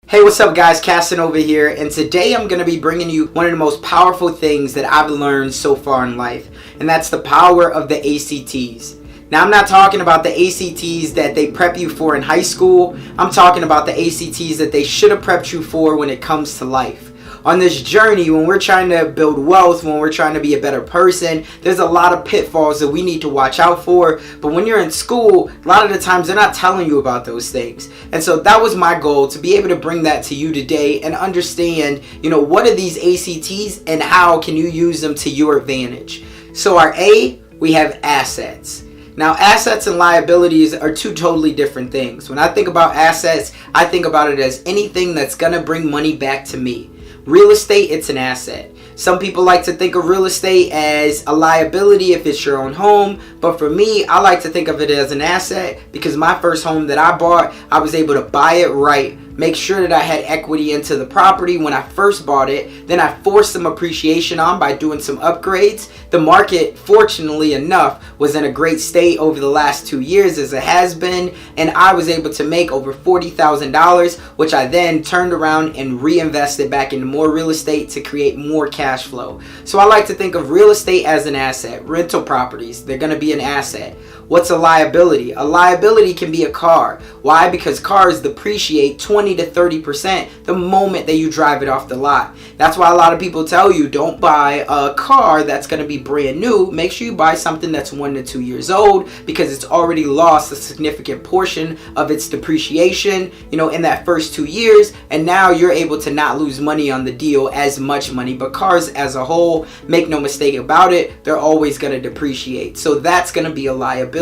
Hey, what's up guys? Casanova here, and today I'm going to be bringing you one of the most powerful things that I've learned so far in life, and that's the power of the ACTs. Now, I'm not talking about the ACTs that they prep you for in high school. I'm talking about the ACTs that they should have prepped you for when it comes to life. On this journey, when we're trying to build wealth, when we're trying to be a better person, there's a lot of pitfalls that we need to watch out for. But when you're in school, a lot of the times they're not telling you about those things. And so that was my goal, to be able to bring that to you today and understand, what are these ACTs and how can you use them to your advantage. So our A, we have assets. Now, assets and liabilities are two totally different things. When I think about assets, I think about it as anything that's going to bring money back to me. Real estate, it's an asset. Some people like to think of real estate as a liability if it's your own home, but for me, I like to think of it as an asset because my first home that I bought, I was able to buy it right, make sure that I had equity into the property when I first bought it, then I forced some appreciation on by doing some upgrades. The market, fortunately enough, was in a great state over the last 2 years as it has been, and I was able to make over $40,000, which I then turned around and reinvested back into more real estate to create more cash flow. So I like to think of real estate as an asset. Rental properties, they're going to be an asset. What's a liability? A liability can be a car. Why? Because cars depreciate 20 to 30% the moment that you drive it off the lot. That's why a lot of people tell you don't buy a car that's going to be brand new. Make sure you buy something that's 1 to 2 years old because it's already lost a significant portion of its depreciation, in that first 2 years, and now you're able to not lose money on the deal, as much money. But cars as a whole, make no mistake about it, they're always going to depreciate. So that's going to be a liability.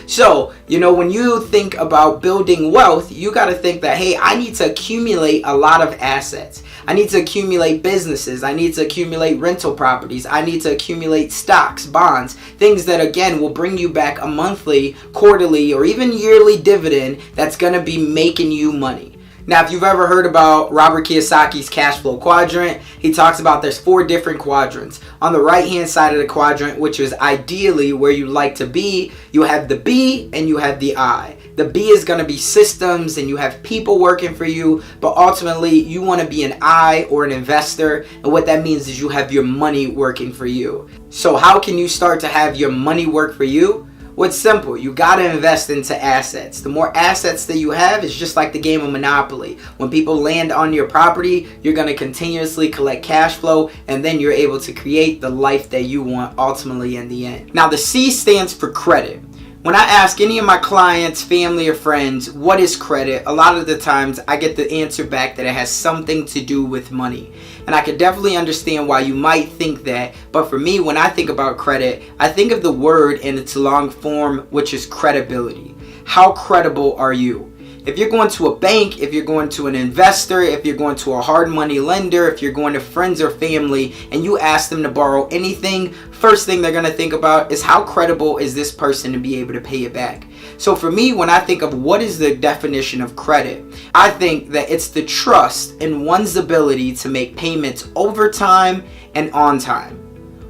So, when you think about building wealth, you got to think that, hey, I need to accumulate a lot of assets. I need to accumulate businesses. I need to accumulate rental properties. I need to accumulate stocks, bonds, things that, again, will bring you back a monthly, quarterly, or even yearly dividend that's going to be making you money. Now, if you've ever heard about Robert Kiyosaki's cash flow quadrant, he talks about there's 4 different quadrants. On the right-hand side of the quadrant, which is ideally where you like to be, you have the B and you have the I. The B is going to be systems and you have people working for you, but ultimately you want to be an I or an investor, and what that means is you have your money working for you. So how can you start to have your money work for you? Well, it's simple. You got to invest into assets. The more assets that you have, it's just like the game of Monopoly. When people land on your property, you're going to continuously collect cash flow, and then you're able to create the life that you want ultimately in the end. Now, the C stands for credit. When I ask any of my clients, family, or friends, what is credit, a lot of the times I get the answer back that it has something to do with money. And I can definitely understand why you might think that, but for me, when I think about credit, I think of the word in its long form, which is credibility. How credible are you? If you're going to a bank, if you're going to an investor, if you're going to a hard money lender, if you're going to friends or family and you ask them to borrow anything, first thing they're going to think about is how credible is this person to be able to pay it back. So for me, when I think of what is the definition of credit, I think that it's the trust in one's ability to make payments over time and on time.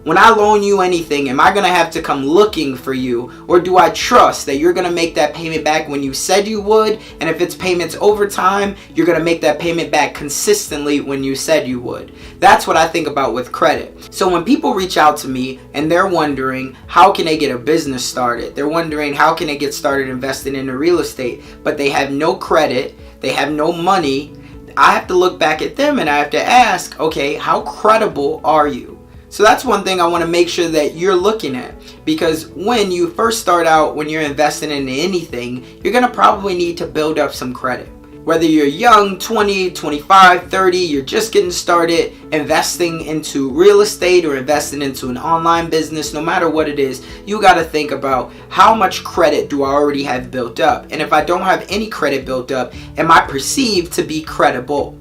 When I loan you anything, am I going to have to come looking for you, or do I trust that you're going to make that payment back when you said you would, and if it's payments over time, you're going to make that payment back consistently when you said you would? That's what I think about with credit. So when people reach out to me and they're wondering how can they get a business started, they're wondering how can they get started investing in real estate, but they have no credit, they have no money, I have to look back at them and I have to ask, okay, how credible are you? So that's one thing I want to make sure that you're looking at, because when you first start out, when you're investing in anything, you're going to probably need to build up some credit. Whether you're young, 20, 25, 30, you're just getting started investing into real estate or investing into an online business, no matter what it is, you got to think about how much credit do I already have built up? And if I don't have any credit built up, am I perceived to be credible?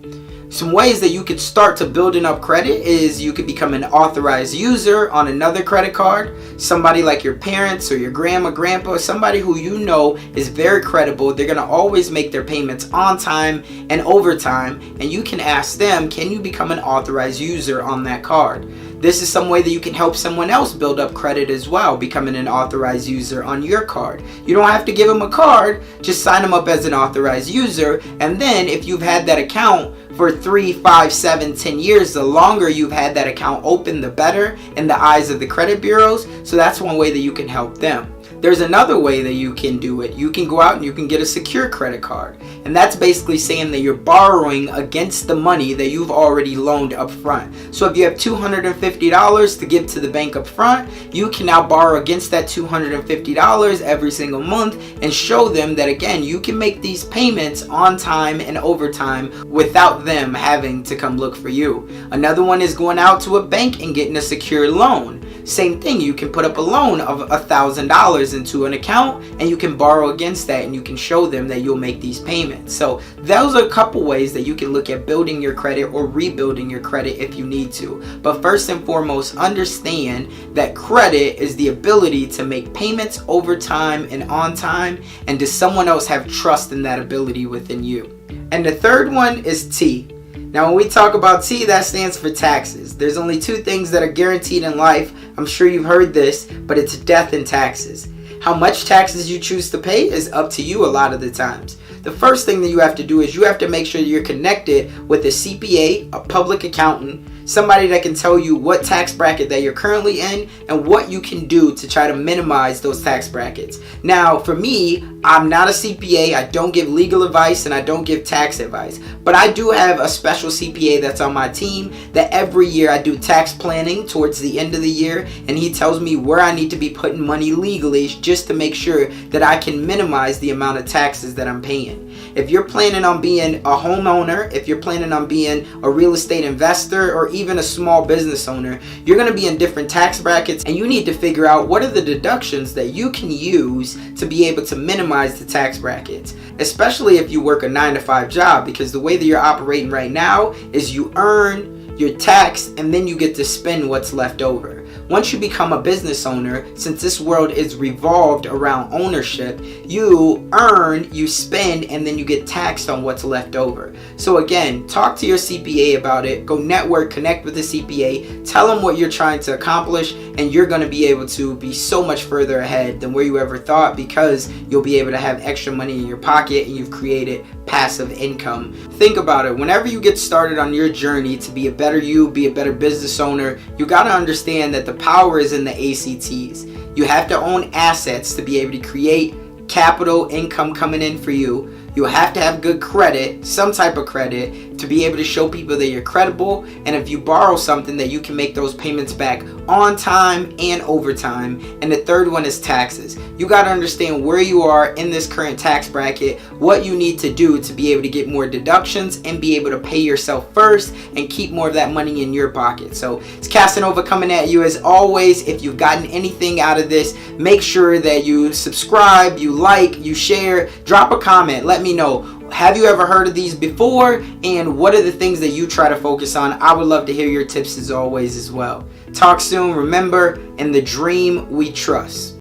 Some ways that you could start to building up credit is you could become an authorized user on another credit card. Somebody like your parents or your grandma, grandpa, somebody who you know is very credible. They're going to always make their payments on time and over time. And you can ask them, can you become an authorized user on that card? This is some way that you can help someone else build up credit as well, becoming an authorized user on your card. You don't have to give them a card, just sign them up as an authorized user, and then if you've had that account for 3, 5, 7, 10 years, the longer you've had that account open, the better in the eyes of the credit bureaus. So that's one way that you can help them. There's another way that you can do it. You can go out and you can get a secure credit card. And that's basically saying that you're borrowing against the money that you've already loaned up front. So if you have $250 to give to the bank up front, you can now borrow against that $250 every single month and show them that, again, you can make these payments on time and over time without them having to come look for you. Another one is going out to a bank and getting a secure loan. Same thing, you can put up a loan of $1,000 into an account and you can borrow against that, and you can show them that you'll make these payments. So those are a couple ways that you can look at building your credit or rebuilding your credit if you need to. But first and foremost, understand that credit is the ability to make payments over time and on time, and does someone else have trust in that ability within you? And the third one is T. Now, when we talk about T, that stands for taxes. There's only two things that are guaranteed in life. I'm sure you've heard this, but it's death and taxes. How much taxes you choose to pay is up to you a lot of the times. The first thing that you have to do is you have to make sure you're connected with a CPA, a public accountant, somebody that can tell you what tax bracket that you're currently in and what you can do to try to minimize those tax brackets. Now, for me, I'm not a CPA. I don't give legal advice and I don't give tax advice, but I do have a special CPA that's on my team that every year I do tax planning towards the end of the year, and he tells me where I need to be putting money legally just to make sure that I can minimize the amount of taxes that I'm paying. If you're planning on being a homeowner, if you're planning on being a real estate investor, or even a small business owner, you're going to be in different tax brackets, and you need to figure out what are the deductions that you can use to be able to minimize the tax brackets, especially if you work a 9-to-5 job, because the way that you're operating right now is you earn, you're taxed, and then you get to spend what's left over. Once you become a business owner, since this world is revolved around ownership, you earn, you spend, and then you get taxed on what's left over. So again, talk to your CPA about it. Go network, connect with the CPA, tell them what you're trying to accomplish, and you're going to be able to be so much further ahead than where you ever thought, because you'll be able to have extra money in your pocket and you've created passive income. Think about it. Whenever you get started on your journey to be a better you, be a better business owner, you got to understand that the power is in the ACTs. You have to own assets to be able to create capital income coming in for you. You have to have good credit, some type of credit, to be able to show people that you're credible, and if you borrow something, that you can make those payments back on time and over time. And the third one is taxes. You got to understand where you are in this current tax bracket, what you need to do to be able to get more deductions and be able to pay yourself first and keep more of that money in your pocket. So it's Casanova coming at you as always. If you've gotten anything out of this, make sure that you subscribe, you like, you share, drop a comment. Let me know, have you ever heard of these before, and what are the things that you try to focus on? I would love to hear your tips as always as well. Talk soon. Remember, in the dream we trust.